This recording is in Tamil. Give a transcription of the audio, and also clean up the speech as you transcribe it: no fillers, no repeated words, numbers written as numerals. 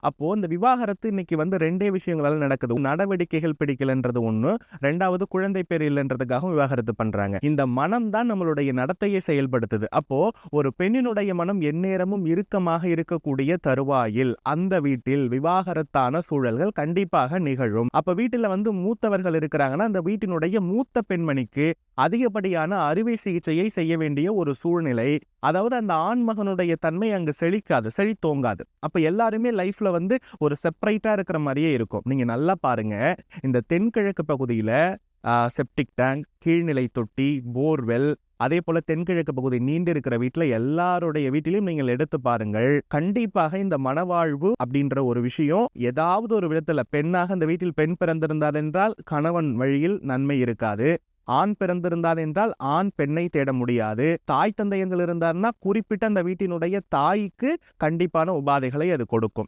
அப்போ இந்த விவாகரத்து இன்னைக்கு வந்து 2 விஷயங்களால நடக்குது. நடவடிக்கைகள் பிடிக்கலன்றது ஒண்ணு. 2வது குழந்தை பேர் இல்லன்றதுக்காக விவாகரத்து பண்றாங்க. இந்த மனம் தான் நம்மளுடைய நடத்தையை செயல்படுத்துது. அப்போ ஒரு பெண்ணினுடைய மனம் எந்நேரமும் இறுக்கமாக இருக்கக்கூடிய தருவாயில் அந்த வீட்டில் விவாகரத்தான சூழல்கள் கண்டிப்பாக நிகழும். அப்ப வீட்டில வந்து மூத்தவர்கள் இருக்கிறாங்கன்னா, அந்த வீட்டினுடைய மூத்த பெண்மணிக்கு அதிகப்படியான அறுவை சிகிச்சையை செய்ய வேண்டிய ஒரு சூழ்நிலை. அதாவது அந்த ஆண்மகனுடைய தன்மை அங்கு செழிக்காது, செழித்தோங்காது. அப்ப எல்லாருமே லைஃப்ல வந்து ஒரு செப்பரேட்டா இருக்கிற மாரியே இருக்கும். நீங்க நல்லா பாருங்க. இந்த தென்கிழக்கு பகுதியில செப்டிக் டேங்க், கீழ்நிலை தொட்டி, போர்வெல், அதே போல தென்கிழக்கு பகுதி நீண்டு இருக்கிற வீட்டுல எல்லாருடைய வீட்டிலும் நீங்கள் எடுத்து பாருங்கள். கண்டிப்பாக இந்த மனவாழ்வு அப்படின்ற ஒரு விஷயம் ஏதாவது ஒரு விதத்துல பெண்ணாக அந்த வீட்டில் பெண் பிறந்திருந்தார் என்றால் கணவன் வழியில் நன்மை இருக்காது. ஆண் பிறந்திருந்தார் என்றால் ஆண் பெண்ணை தேட முடியாது. தாய் தந்தையர்கள் இருந்தார்னா குறிப்பிட்ட அந்த வீட்டினுடைய தாய்க்கு கண்டிப்பான உபாதைகளை அது கொடுக்கும்.